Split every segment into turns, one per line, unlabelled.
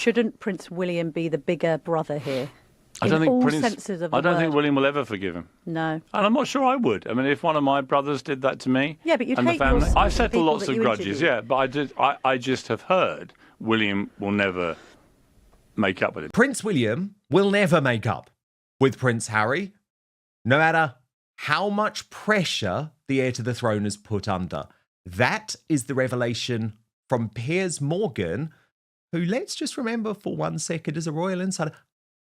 Shouldn't Prince William be the bigger brother here?
I don't think
think
William will ever forgive him.
No.
And I'm not sure I would. I mean, if one of my brothers did that to me,
yeah, but you'd
and
hate
the family,
your
I settle lots of grudges,
interview.
yeah. But I just have heard William will never make up with it.
Prince William will never make up with Prince Harry, no matter how much pressure the heir to the throne is put under. That is the revelation from Piers Morgan, who, let's just remember for 1 second, is a royal insider,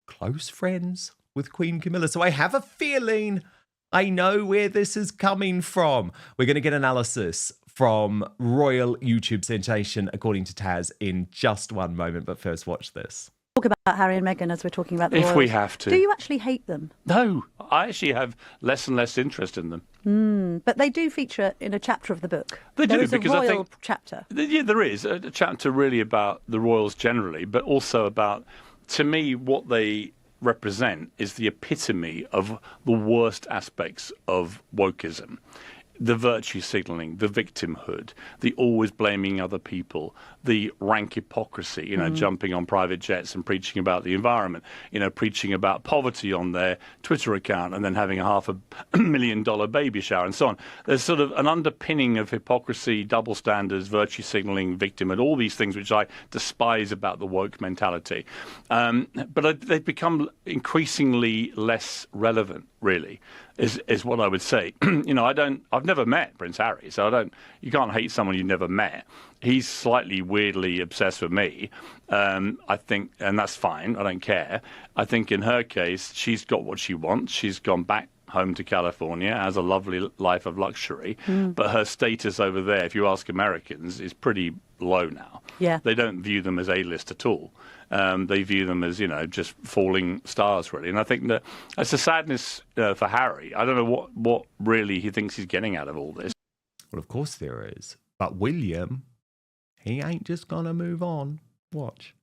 close friends with Queen Camilla. So I have a feeling I know where this is coming from. We're going to get analysis from royal YouTube sensation, according to Taz, in just one moment. But first, watch this.
Talk about Harry and Meghan as we're talking about the royals.
If we have to.
Do you actually hate them?
No, I actually have less and less interest in them.
But they do feature in a chapter of the book.
There is
a royal chapter.
Yeah, there is a chapter really about the royals generally, but also about, to me, what they represent is the epitome of the worst aspects of wokeism. The virtue signalling, the victimhood, the always blaming other people, the rank hypocrisy, jumping on private jets and preaching about the environment, preaching about poverty on their Twitter account and then having a $500,000 baby shower and so on. There's sort of an underpinning of hypocrisy, double standards, virtue signalling, victimhood, all these things which I despise about the woke mentality. But they've become increasingly less relevant, really, is what I would say. I've never met Prince Harry, so you can't hate someone you've never met. He's slightly weirdly obsessed with me, I think, and that's fine. I don't care. I think in her case, she's got what she wants. She's gone back home to California, has a lovely life of luxury, but her status over there, if you ask Americans, is pretty low now.
Yeah.
They don't view them as A-list at all. They view them as, just falling stars, really. And I think that it's a sadness for Harry. I don't know what really he thinks he's getting out of all this.
Well, of course there is. But William, he ain't just going to move on. Watch.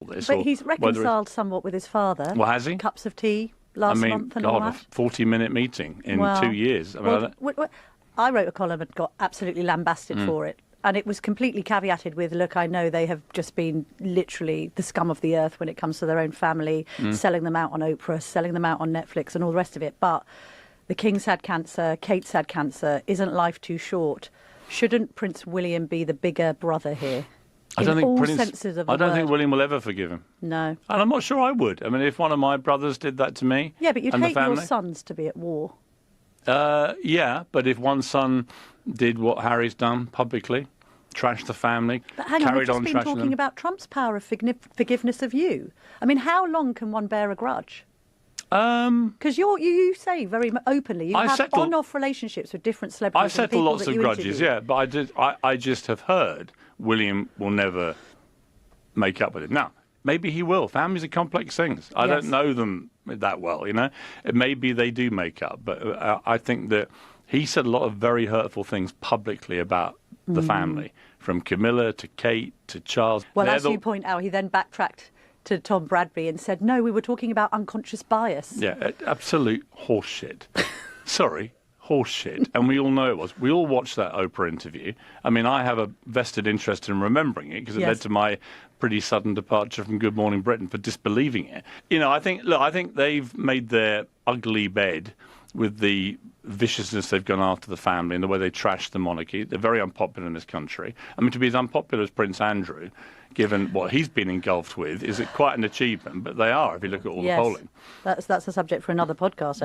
But he's reconciled somewhat with his father.
Well, has he?
Cups of tea last month and all that.
A 40-minute meeting in 2 years.
I wrote a column and got absolutely lambasted for it. And it was completely caveated with, look, I know they have just been literally the scum of the earth when it comes to their own family, selling them out on Oprah, selling them out on Netflix and all the rest of it. But the King's had cancer, Kate's had cancer. Isn't life too short? Shouldn't Prince William be the bigger brother here?
I don't think William will ever forgive him.
No.
And I'm not sure I would. I mean, if one of my brothers did that to me,
yeah, but you'd
and
hate
the family,
your sons to be at war.
Yeah, but if one son did what Harry's done publicly, trashed the family,
but hang on, we've just been talking about Trump's power of forgiveness of you. I mean, how long can one bear a grudge? Because you say very openly you have on-off relationships with different celebrities.
I settle lots of grudges, yeah, but I just have heard William will never make up with it. Now, maybe he will. Families are complex things. I don't know them that well, Maybe they do make up, but I think that he said a lot of very hurtful things publicly about the family, from Camilla to Kate to Charles.
Well, as you point out, he then backtracked to Tom Bradby and said, no, we were talking about unconscious bias.
Yeah, absolute horseshit. Sorry, horseshit. And we all know it was. We all watched that Oprah interview. I mean, I have a vested interest in remembering it because it led to my pretty sudden departure from Good Morning Britain for disbelieving it. I think they've made their ugly bed with the viciousness they've gone after the family and the way they trashed the monarchy. They're very unpopular in this country. I mean, to be as unpopular as Prince Andrew, given what he's been engulfed with, is quite an achievement. But they are, if you look at all the polling.
That's a subject for another podcast.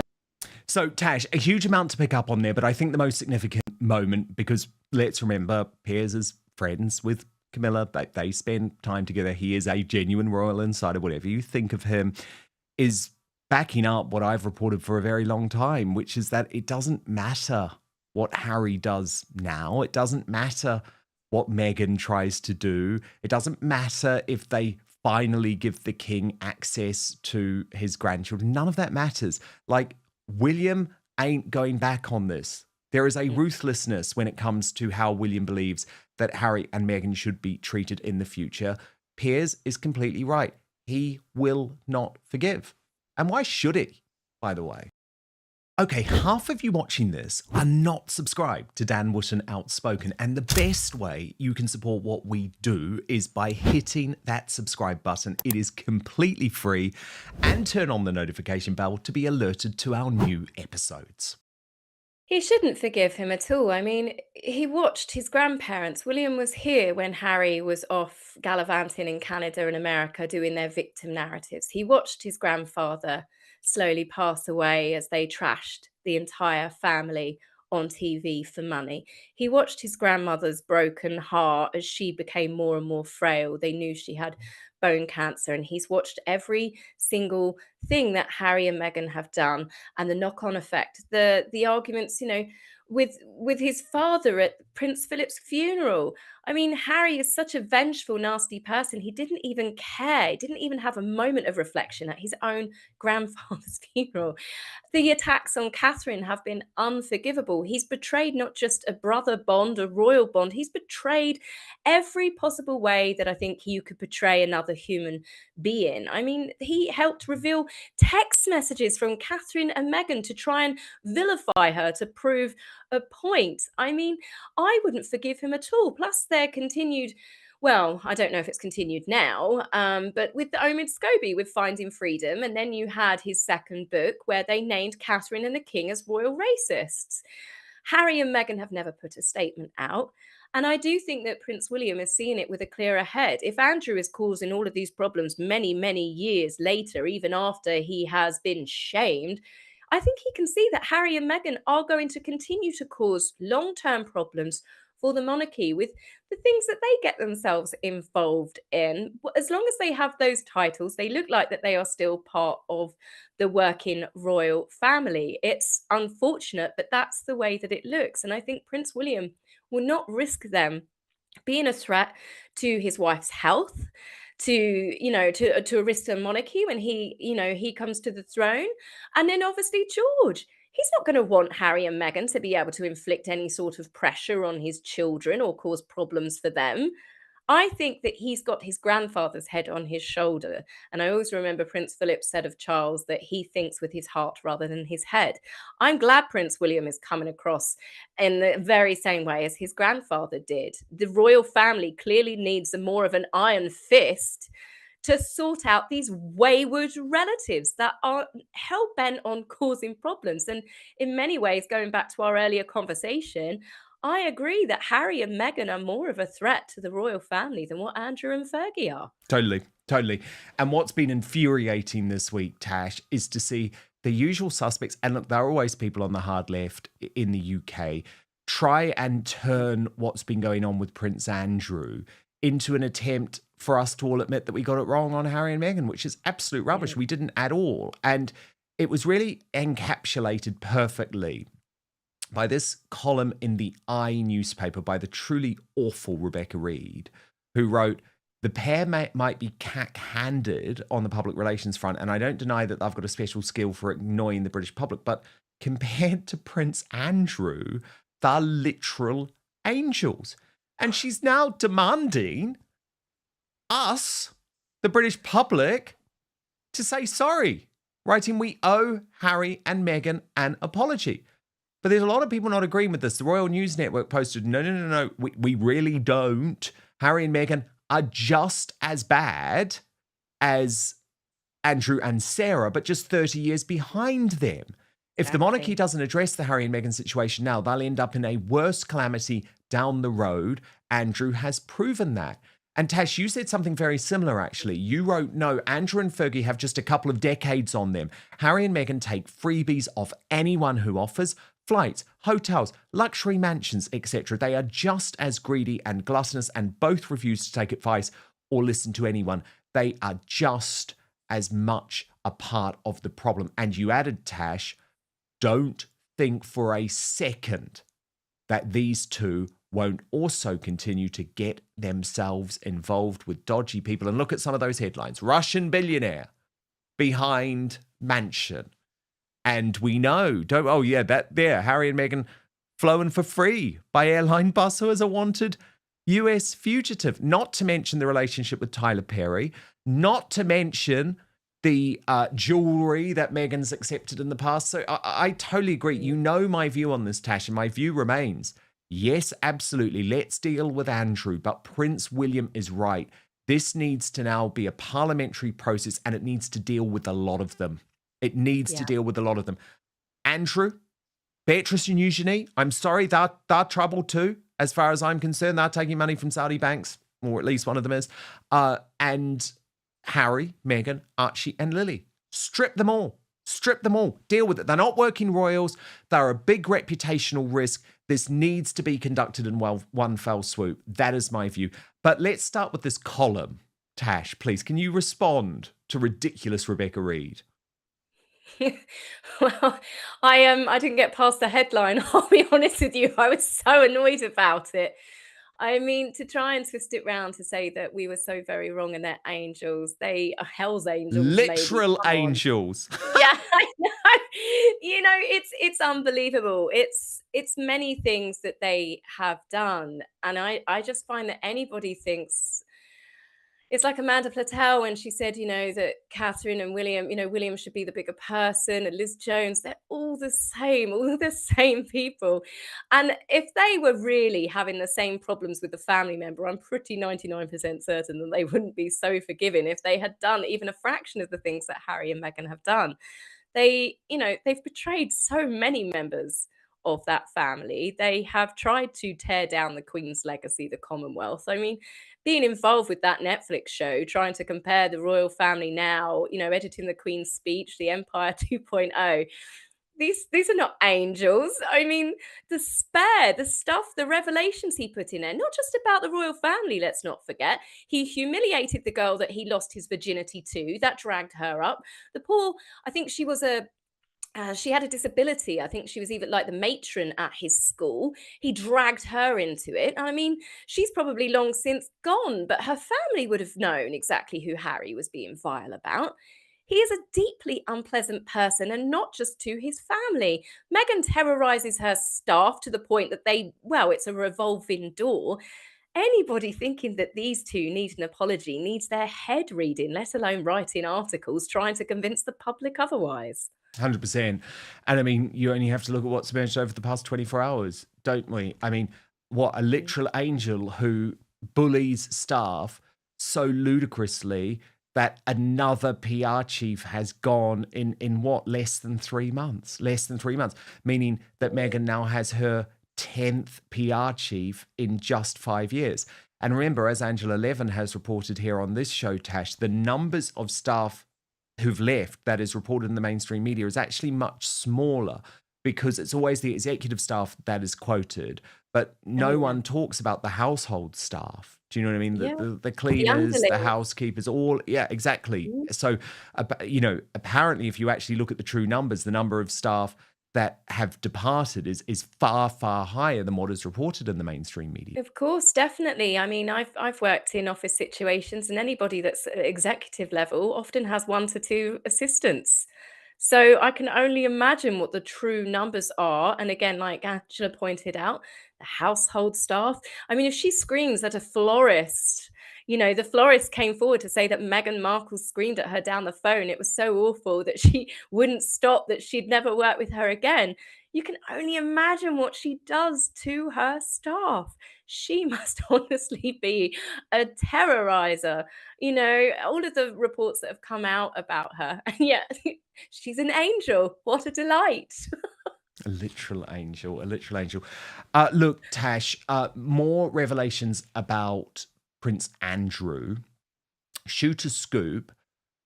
So, Tash, a huge amount to pick up on there, but I think the most significant moment, because let's remember, Piers is friends with Camilla. They spend time together. He is a genuine royal insider, whatever you think of him, is backing up what I've reported for a very long time, which is that it doesn't matter what Harry does now. It doesn't matter what Meghan tries to do. It doesn't matter if they finally give the king access to his grandchildren. None of that matters. Like, William ain't going back on this. There is a ruthlessness when it comes to how William believes that Harry and Meghan should be treated in the future. Piers is completely right. He will not forgive. And why should he, by the way? Okay, half of you watching this are not subscribed to Dan Wootton Outspoken, and the best way you can support what we do is by hitting that subscribe button. It is completely free, and turn on the notification bell to be alerted to our new episodes.
He shouldn't forgive him at all. I mean, he watched his grandparents. William was here when Harry was off gallivanting in Canada and America doing their victim narratives. He watched his grandfather slowly pass away as they trashed the entire family on TV for money. He watched his grandmother's broken heart as she became more and more frail. They knew she had bone cancer, and he's watched every single thing that Harry and Meghan have done and the knock-on effect, the arguments, with his father at Prince Philip's funeral. I mean, Harry is such a vengeful, nasty person. He didn't even care. He didn't even have a moment of reflection at his own grandfather's funeral. The attacks on Catherine have been unforgivable. He's betrayed not just a brother bond, a royal bond, he's betrayed every possible way that I think you could betray another human being. I mean, he helped reveal text messages from Catherine and Meghan to try and vilify her to prove a point. I mean, I wouldn't forgive him at all. Plus, their continued, well, I don't know if it's continued now, but with the Omid Scobie with Finding Freedom, and then you had his second book where they named Catherine and the King as royal racists. Harry and Meghan have never put a statement out. And I do think that Prince William is seeing it with a clearer head. If Andrew is causing all of these problems many, many years later, even after he has been shamed, I think he can see that Harry and Meghan are going to continue to cause long-term problems for the monarchy with the things that they get themselves involved in. As long as they have those titles, they look like that they are still part of the working royal family. It's unfortunate, but that's the way that it looks. And I think Prince William will not risk them being a threat to his wife's health, to risk the monarchy when he comes to the throne. And then obviously George, he's not going to want Harry and Meghan to be able to inflict any sort of pressure on his children or cause problems for them. I think that he's got his grandfather's head on his shoulder. And I always remember Prince Philip said of Charles that he thinks with his heart rather than his head. I'm glad Prince William is coming across in the very same way as his grandfather did. The royal family clearly needs more of an iron fist to sort out these wayward relatives that are hell-bent on causing problems. And in many ways, going back to our earlier conversation, I agree that Harry and Meghan are more of a threat to the royal family than what Andrew and Fergie are.
Totally. And what's been infuriating this week, Tash, is to see the usual suspects, and look, there are always people on the hard left in the UK, try and turn what's been going on with Prince Andrew into an attempt for us to all admit that we got it wrong on Harry and Meghan, which is absolute rubbish. Yeah. We didn't at all. And it was really encapsulated perfectly by this column in the I newspaper by the truly awful Rebecca Reed, who wrote, the pair might be cack-handed on the public relations front, and I don't deny that they've got a special skill for annoying the British public, but compared to Prince Andrew, they're literal angels. And she's now demanding us, the British public, to say sorry, writing, we owe Harry and Meghan an apology. But there's a lot of people not agreeing with this. The Royal News Network posted, no, we really don't. Harry and Meghan are just as bad as Andrew and Sarah, but just 30 years behind them. If the monarchy doesn't address the Harry and Meghan situation now, they'll end up in a worse calamity down the road. Andrew has proven that. And Tash, you said something very similar, actually. You wrote, no, Andrew and Fergie have just a couple of decades on them. Harry and Meghan take freebies off anyone who offers flights, hotels, luxury mansions, etc. They are just as greedy and gluttonous and both refuse to take advice or listen to anyone. They are just as much a part of the problem. And you added, Tash, don't think for a second that these two won't also continue to get themselves involved with dodgy people. And look at some of those headlines. Russian billionaire behind mansion. And we know, Harry and Meghan flown for free by airline bus as a wanted US fugitive. Not to mention the relationship with Tyler Perry. Not to mention the jewelry that Meghan's accepted in the past. So I totally agree. You know my view on this, Tash, and my view remains, yes, absolutely, let's deal with Andrew, but Prince William is right. This needs to now be a parliamentary process, and it needs to deal with a lot of them. It needs to deal with a lot of them. Andrew, Beatrice and Eugenie, I'm sorry, they're troubled too, as far as I'm concerned. They're taking money from Saudi banks, or at least one of them is. And Harry, Meghan, Archie, and Lily. Strip them all. Strip them all. Deal with it. They're not working royals. They're a big reputational risk. This needs to be conducted in one fell swoop. That is my view. But let's start with this column. Tash, please, can you respond to ridiculous Rebecca Reed?
Well, I didn't get past the headline. I'll be honest with you. I was so annoyed about it. I mean, to try and twist it round to say that we were so very wrong and they're angels. They are hell's angels.
Literal angels.
Yeah, I know. You know, it's unbelievable. It's many things that they have done. And I just find that anybody thinks it's like Amanda Platel when she said, you know, that Catherine and William, you know, William should be the bigger person, and Liz Jones, they're all the same people. And if they were really having the same problems with the family member, I'm pretty 99% certain that they wouldn't be so forgiving if they had done even a fraction of the things that Harry and Meghan have done. They, you know, they've betrayed so many members of that family. They have tried to tear down the Queen's legacy, the Commonwealth. I mean, being involved with that Netflix show, trying to compare the royal family now, you know, editing the Queen's speech, the Empire 2.0. These are not angels. I mean, the stuff, the revelations he put in there, not just about the royal family, let's not forget. He humiliated the girl that he lost his virginity to. That dragged her up. The poor, I think she was she had a disability. I think she was even like the matron at his school. He dragged her into it. I mean, she's probably long since gone, but her family would have known exactly who Harry was being vile about. He is a deeply unpleasant person, and not just to his family. Meghan terrorizes her staff to the point that it's a revolving door. Anybody thinking that these two need an apology needs their head reading, let alone writing articles trying to convince the public otherwise.
100%. And I mean, you only have to look at what's emerged over the past 24 hours, don't we? I mean, what a literal angel who bullies staff so ludicrously that another PR chief has gone in what, less than 3 months, meaning that Meghan now has her 10th PR chief in just 5 years. And remember, as Angela Levin has reported here on this show, Tash, the numbers of staff who've left that is reported in the mainstream media is actually much smaller, because it's always the executive staff that is quoted, but no one talks about the household staff. Do you know what I mean? The cleaners, the housekeepers, all, yeah, exactly. So, you know, apparently if you actually look at the true numbers, the number of staff that have departed is far, far higher than what is reported in the mainstream media.
Of course, definitely. I mean, I've worked in office situations, and anybody that's at executive level often has 1 to 2 assistants. So I can only imagine what the true numbers are. And again, like Angela pointed out, the household staff. I mean, if she screams at a florist, you know, the florist came forward to say that Meghan Markle screamed at her down the phone. It was so awful that she wouldn't stop, that she'd never work with her again. You can only imagine what she does to her staff. She must honestly be a terrorizer. You know, all of the reports that have come out about her, and yet she's an angel. What a delight.
A literal angel, a literal angel. Look, Tash, more revelations about Prince Andrew. Shoot a scoop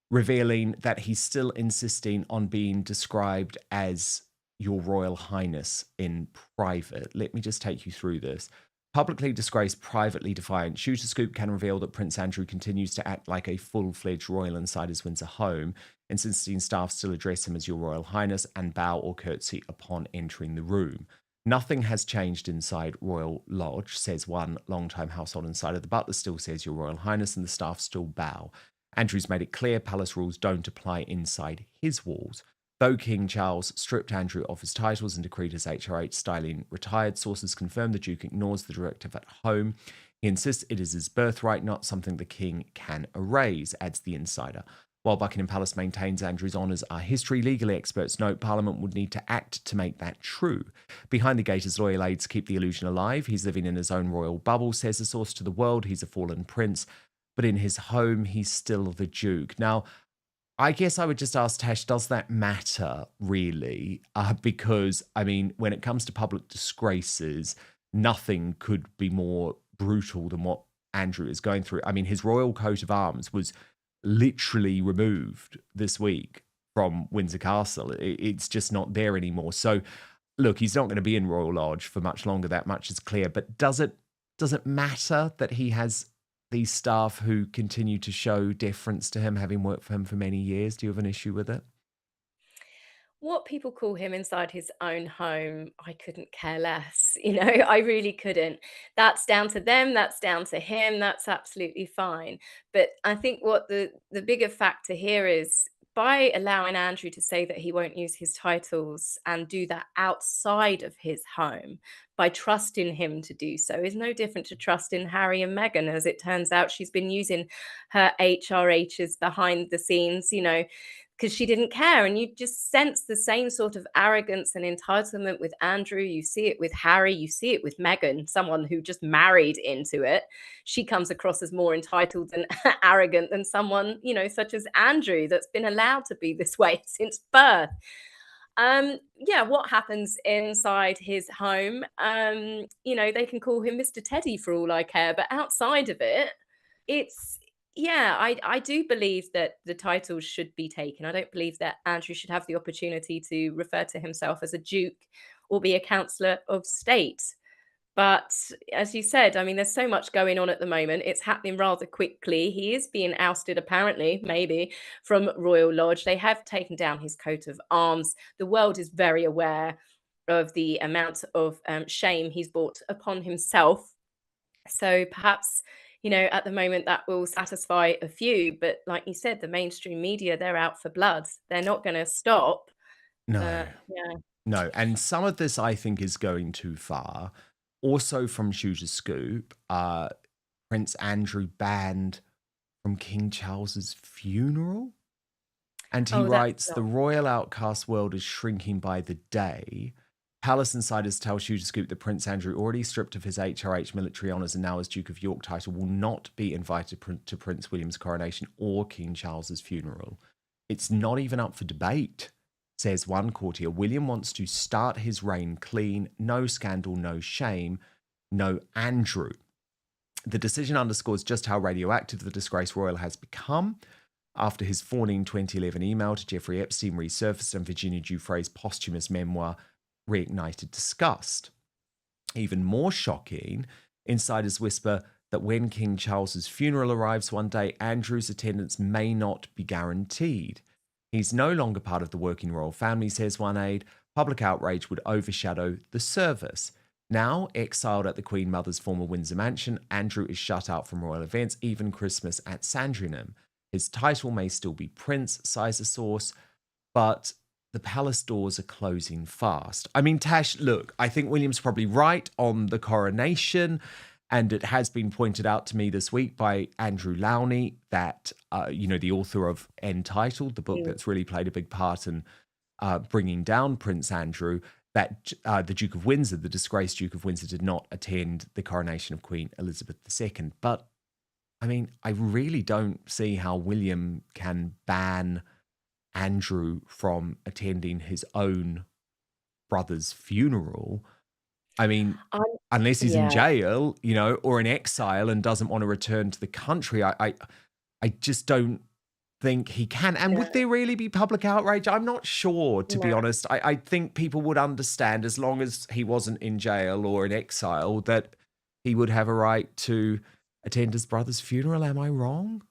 revealing that he's still insisting on being described as Your Royal Highness in private. Let me just take you through this. Publicly disgraced, privately defiant. Shoot a scoop can reveal that Prince Andrew continues to act like a full-fledged royal inside his Windsor home, insisting staff still address him as Your Royal Highness and bow or curtsy upon entering the room. Nothing has changed inside Royal Lodge, says one longtime household insider. The butler still says Your Royal Highness and the staff still bow. Andrew's made it clear palace rules don't apply inside his walls. Though King Charles stripped Andrew of his titles and decreed his HRH styling retired, sources confirm the Duke ignores the directive at home. He insists it is his birthright, not something the king can erase, adds the insider. While Buckingham Palace maintains Andrew's honours are history, legal experts note Parliament would need to act to make that true. Behind the gate, his loyal aides keep the illusion alive. He's living in his own royal bubble, says a source to the world. He's a fallen prince, but in his home, he's still the Duke. Now, I guess I would just ask Tash, does that matter really? Because, I mean, when it comes to public disgraces, nothing could be more brutal than what Andrew is going through. I mean, his royal coat of arms was literally removed this week from Windsor Castle. It's just not there anymore. So, look, he's not going to be in Royal Lodge for much longer. That much is clear. But does it matter that he has these staff who continue to show deference to him, having worked for him for many years? Do you have an issue with it?
What people call him inside his own home, I couldn't care less. I really couldn't. That's down to them, that's down to him, that's absolutely fine. But I think what the bigger factor here is, by allowing Andrew to say that he won't use his titles and do that outside of his home, by trusting him to do so, is no different to trusting Harry and Meghan. As it turns out, she's been using her HRHs behind the scenes, because she didn't care. And you just sense the same sort of arrogance and entitlement with Andrew. You see it with Harry. You see it with Meghan, someone who just married into it. She comes across as more entitled and arrogant than someone, such as Andrew, that's been allowed to be this way since birth. What happens inside his home, they can call him Mr. Teddy for all I care, but outside of it, it's I do believe that the titles should be taken. I don't believe that Andrew should have the opportunity to refer to himself as a duke or be a councillor of state. But as you said, I mean, there's so much going on at the moment. It's happening rather quickly. He is being ousted, apparently, maybe, from Royal Lodge. They have taken down his coat of arms. The world is very aware of the amount of shame he's brought upon himself. So perhaps, at the moment that will satisfy a few. But like you said, the mainstream media, they're out for blood. They're not going to stop.
No.
Yeah.
No, and some of this I think is going too far. Also from Shooter Scoop, Prince Andrew banned from King Charles's funeral. And he writes, the royal outcast world is shrinking by the day. Palace insiders tell Shooter Scoop that Prince Andrew, already stripped of his HRH military honours and now as Duke of York title, will not be invited to Prince William's coronation or King Charles's funeral. It's not even up for debate, says one courtier. William wants to start his reign clean, no scandal, no shame, no Andrew. The decision underscores just how radioactive the disgraced royal has become. After his fawning 2011 email to Jeffrey Epstein resurfaced and Virginia Giuffre's posthumous memoir reignited disgust. Even more shocking, insiders whisper that when King Charles's funeral arrives one day, Andrew's attendance may not be guaranteed. He's no longer part of the working royal family, says one aide. Public outrage would overshadow the service. Now, exiled at the Queen Mother's former Windsor mansion, Andrew is shut out from royal events, even Christmas at Sandringham. His title may still be Prince, sighs a source, but the palace doors are closing fast. I mean, Tash, look, I think William's probably right on the coronation, and it has been pointed out to me this week by Andrew Lowney that, the author of Entitled, the book that's really played a big part in bringing down Prince Andrew, that the Duke of Windsor, the disgraced Duke of Windsor, did not attend the coronation of Queen Elizabeth II. But, I mean, I really don't see how William can ban Andrew from attending his own brother's funeral. I mean, unless he's in jail, or in exile and doesn't want to return to the country, I just don't think he can. And would there really be public outrage? I'm not sure, to be honest. I think people would understand, as long as he wasn't in jail or in exile, that he would have a right to attend his brother's funeral. Am I wrong?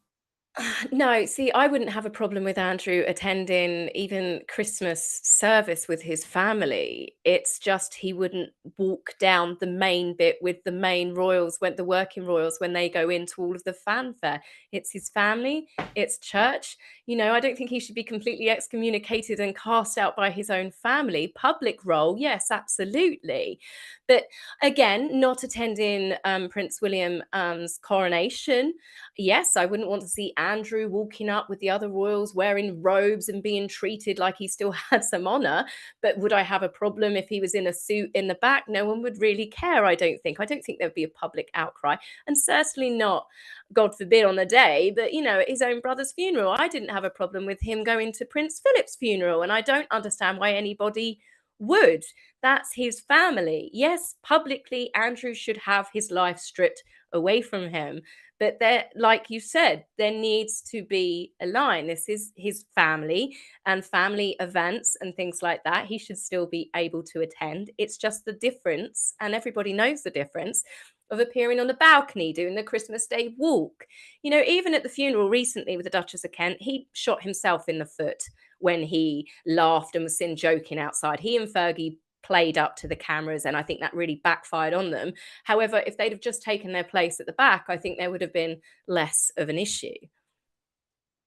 No, see, I wouldn't have a problem with Andrew attending even Christmas service with his family. It's just he wouldn't walk down the main bit with the main royals, when the working royals, when they go into all of the fanfare. It's his family, it's church. I don't think he should be completely excommunicated and cast out by his own family. Public role, yes, absolutely. But again, not attending Prince William's coronation. Yes, I wouldn't want to see Andrew Andrew walking up with the other royals wearing robes and being treated like he still had some honor. But would I have a problem if he was in a suit in the back? No one would really care, I don't think. I don't think there'd be a public outcry, and certainly not, God forbid, on the day, but at his own brother's funeral. I didn't have a problem with him going to Prince Philip's funeral, and I don't understand why anybody would. That's his family. Yes, publicly, Andrew should have his life stripped away from him. But there, like you said, there needs to be a line. This is his family, and family events and things like that, he should still be able to attend. It's just the difference, and everybody knows the difference, of appearing on the balcony doing the Christmas Day walk. Even at the funeral recently with the Duchess of Kent, he shot himself in the foot when he laughed and was seen joking outside. He and Fergie played up to the cameras, and I think that really backfired on them. However, if they'd have just taken their place at the back, I think there would have been less of an issue.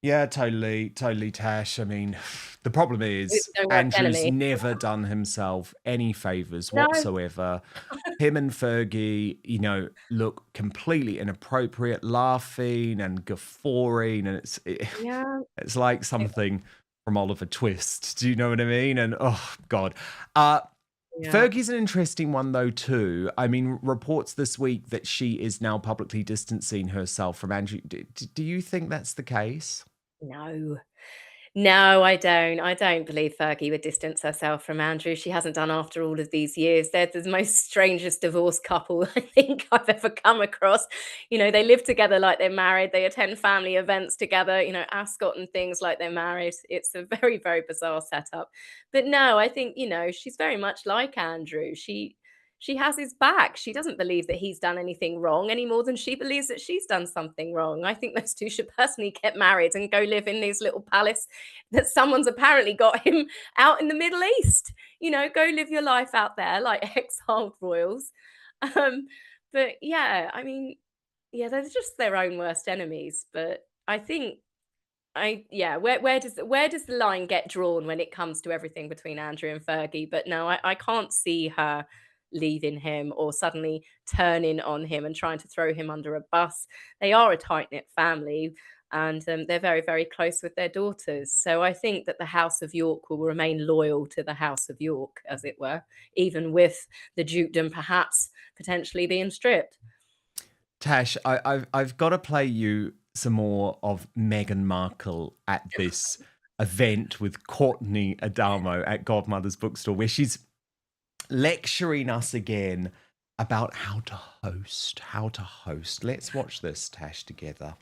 Yeah, totally, Tash. I mean, the problem is
Don't work,
Andrew's
enemy.
never done himself any favors
No.
whatsoever. Him and Fergie, look completely inappropriate, laughing and guffawing, and
Yeah.
it's like something from Oliver Twist. Do you know what I mean? And oh God.
Yeah.
Fergie's an interesting one though too. I mean, reports this week that she is now publicly distancing herself from Andrew. Do you think that's the case?
No, I don't. I don't believe Fergie would distance herself from Andrew. She hasn't done after all of these years. They're the most strangest divorced couple I think I've ever come across. They live together like they're married. They attend family events together, Ascot and things like they're married. It's a very, very bizarre setup. But no, I think, she's very much like Andrew. She has his back. She doesn't believe that he's done anything wrong any more than she believes that she's done something wrong. I think those two should personally get married and go live in this little palace that someone's apparently got him out in the Middle East. Go live your life out there like exiled royals. But yeah, I mean, they're just their own worst enemies. But I think where does the line get drawn when it comes to everything between Andrew and Fergie? But no, I can't see her leaving him or suddenly turning on him and trying to throw him under a bus. They are a tight-knit family, and they're very, very close with their daughters. So I think that the House of York will remain loyal to the House of York, as it were, even with the dukedom perhaps potentially being stripped.
Tash, I've got to play you some more of Meghan Markle at this event with Courtney Adamo at Godmother's Bookstore, where she's lecturing us again about how to host. Let's watch this, Tash, together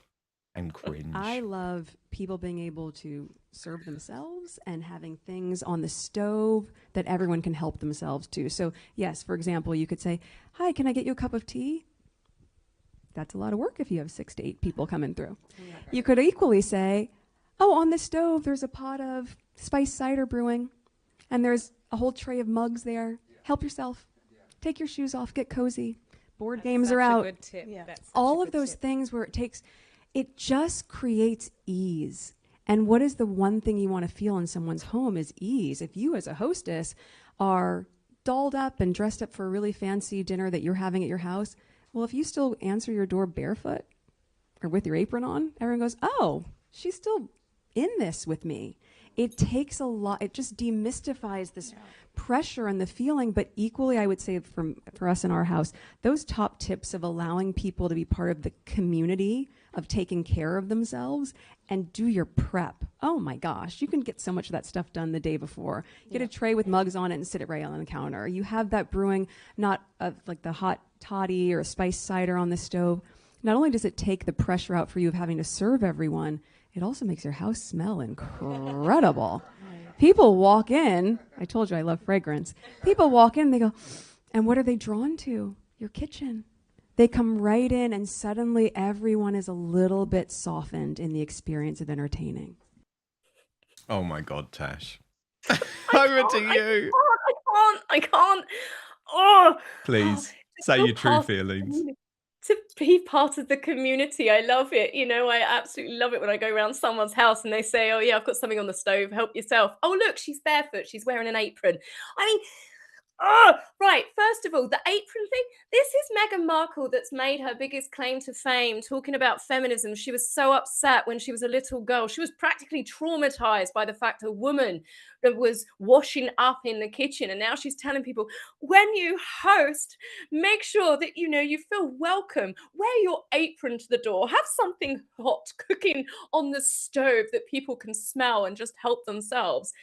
and cringe.
I love people being able to serve themselves and having things on the stove that everyone can help themselves to. So yes, for example, you could say, "Hi, can I get you a cup of tea?" That's a lot of work if you have 6 to 8 people coming through. You could equally say, "Oh, on the stove, there's a pot of spiced cider brewing, and there's a whole tray of mugs there. Help yourself. Take your shoes off, get cozy. Board games are out."
Good tip.
Yeah.
That's
All of those things where it just creates ease. And what is the one thing you want to feel in someone's home is ease. If you as a hostess are dolled up and dressed up for a really fancy dinner that you're having at your house, well, if you still answer your door barefoot or with your apron on, everyone goes, "Oh, she's still in this with me." It takes a lot. It just demystifies this pressure and the feeling. But equally, I would say for us in our house, those top tips of allowing people to be part of the community, of taking care of themselves, and do your prep. Oh my gosh, you can get so much of that stuff done the day before. Get a tray with mugs on it and sit it right on the counter. You have that brewing, not like the hot toddy or a spiced cider on the stove. Not only does it take the pressure out for you of having to serve everyone, it also makes your house smell incredible. People walk in. I told you I love fragrance. People walk in, they go, and what are they drawn to? Your kitchen. They come right in, and suddenly everyone is a little bit softened in the experience of entertaining.
Oh my God, Tash. Over to you.
I can't. Oh,
Please,
to
say
feel
your true
part of the
feelings.
community- To be part of the community. I love it. I absolutely love it when I go around someone's house and they say, "Oh yeah, I've got something on the stove, help yourself." Oh look, she's barefoot, she's wearing an apron. I mean, Oh, right. First of all, the apron thing. This is Meghan Markle that's made her biggest claim to fame, talking about feminism. She was so upset when she was a little girl. She was practically traumatized by the fact a woman that was washing up in the kitchen. And now she's telling people, when you host, make sure that you feel welcome. Wear your apron to the door. Have something hot cooking on the stove that people can smell and just help themselves.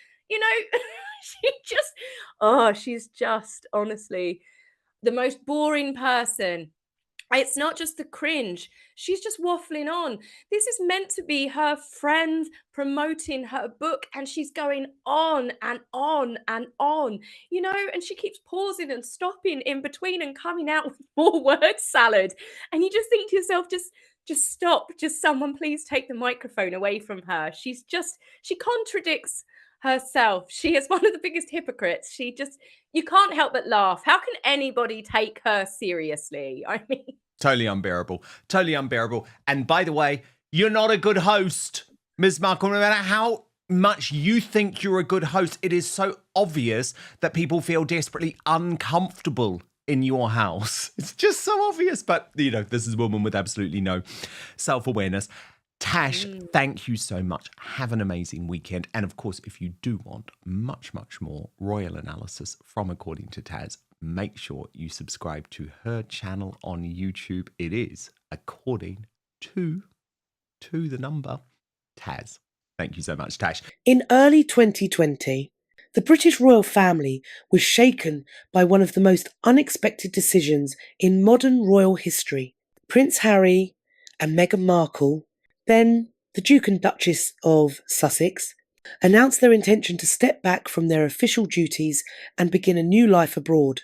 She's just honestly the most boring person. It's not just the cringe. She's just waffling on. This is meant to be her friend promoting her book, and she's going on and on and on, and she keeps pausing and stopping in between and coming out with more word salad. And you just think to yourself, just stop. Just someone please take the microphone away from her. She contradicts herself. She is one of the biggest hypocrites. You can't help but laugh. How can anybody take her seriously? I mean,
Totally unbearable. Totally unbearable. And by the way, you're not a good host, Ms. Markle. No matter how much you think you're a good host, it is so obvious that people feel desperately uncomfortable in your house. It's just so obvious. But, this is a woman with absolutely no self-awareness. Tash, thank you so much. Have an amazing weekend. And of course, if you do want much, much more royal analysis from According to Taz, make sure you subscribe to her channel on YouTube. It is According to the number Taz. Thank you so much, Tash.
In early 2020, the British royal family was shaken by one of the most unexpected decisions in modern royal history. Prince Harry and Meghan Markle, then the Duke and Duchess of Sussex, announced their intention to step back from their official duties and begin a new life abroad.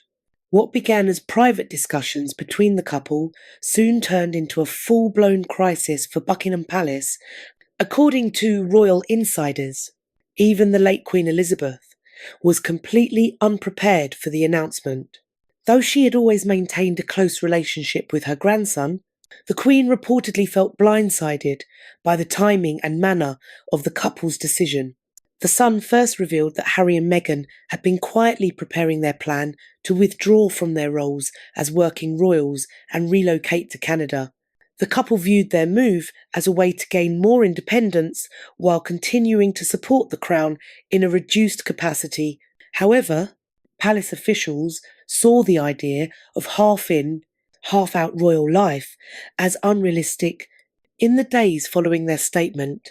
What began as private discussions between the couple soon turned into a full-blown crisis for Buckingham Palace. According to royal insiders, even the late Queen Elizabeth was completely unprepared for the announcement. Though she had always maintained a close relationship with her grandson, the Queen reportedly felt blindsided by the timing and manner of the couple's decision. The Sun first revealed that Harry and Meghan had been quietly preparing their plan to withdraw from their roles as working royals and relocate to Canada. The couple viewed their move as a way to gain more independence while continuing to support the Crown in a reduced capacity. However, palace officials saw the idea of half-in, half-out royal life as unrealistic. In the days following their statement,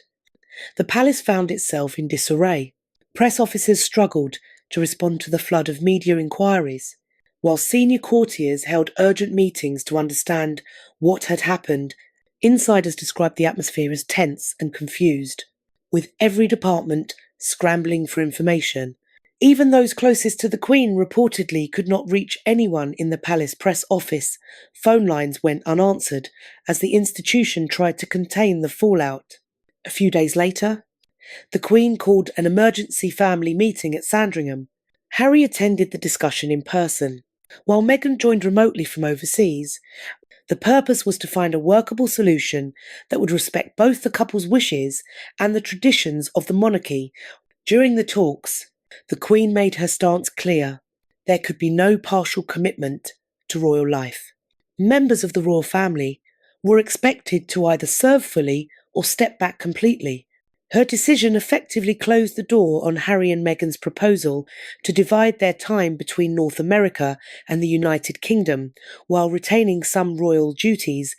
the palace found itself in disarray. Press officers struggled to respond to the flood of media inquiries, while senior courtiers held urgent meetings to understand what had happened. Insiders described the atmosphere as tense and confused, with every department scrambling for information. Even those closest to the Queen reportedly could not reach anyone in the palace press office. Phone lines went unanswered as the institution tried to contain the fallout. A few days later, the Queen called an emergency family meeting at Sandringham. Harry attended the discussion in person, while Meghan joined remotely from overseas. The purpose was to find a workable solution that would respect both the couple's wishes and the traditions of the monarchy. During the talks, the Queen made her stance clear. There could be no partial commitment to royal life. Members of the royal family were expected to either serve fully or step back completely. Her decision effectively closed the door on Harry and Meghan's proposal to divide their time between North America and the United Kingdom while retaining some royal duties.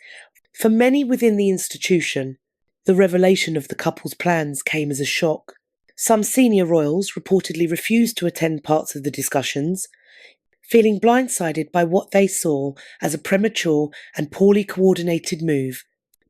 For many within the institution, the revelation of the couple's plans came as a shock. Some senior royals reportedly refused to attend parts of the discussions, feeling blindsided by what they saw as a premature and poorly coordinated move.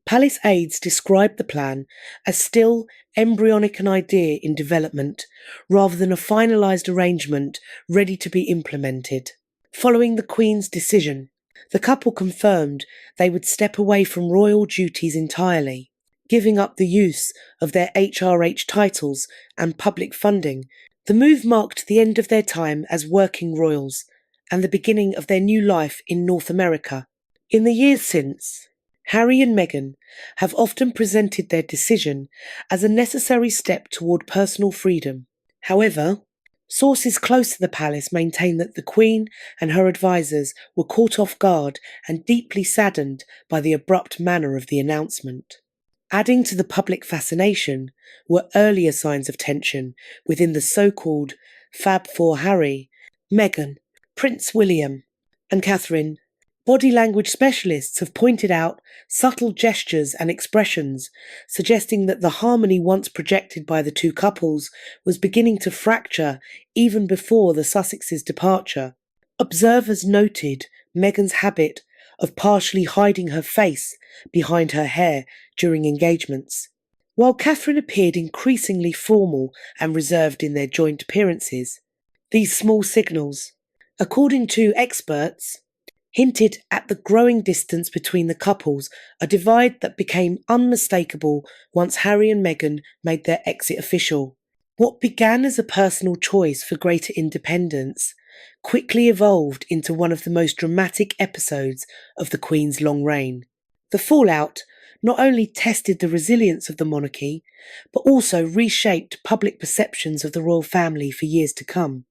Palace aides described the plan as still embryonic an idea in development, rather than a finalised arrangement ready to be implemented. Following the Queen's decision, the couple confirmed they would step away from royal duties entirely, giving up the use of their HRH titles and public funding. The move marked the end of their time as working royals and the beginning of their new life in North America. In the years since, Harry and Meghan have often presented their decision as a necessary step toward personal freedom. However, Sources close to the palace maintain that the Queen and her advisers were caught off guard and deeply saddened by the abrupt manner of the announcement. Adding to the public fascination were earlier signs of tension within the so-called Fab Four: Harry, Meghan, Prince William, and Catherine. Body language specialists have pointed out subtle gestures and expressions suggesting that the harmony once projected by the two couples was beginning to fracture even before the Sussexes' departure. Observers noted Meghan's habit of partially hiding her face behind her hair during engagements, while Catherine appeared increasingly formal and reserved in their joint appearances. These small signals, according to experts, hinted at the growing distance between the couples, a divide that became unmistakable once Harry and Meghan made their exit official. What began as a personal choice for greater independence quickly evolved into one of the most dramatic episodes of the Queen's long reign. The fallout not only tested the resilience of the monarchy, but also reshaped public perceptions of the royal family for years to come.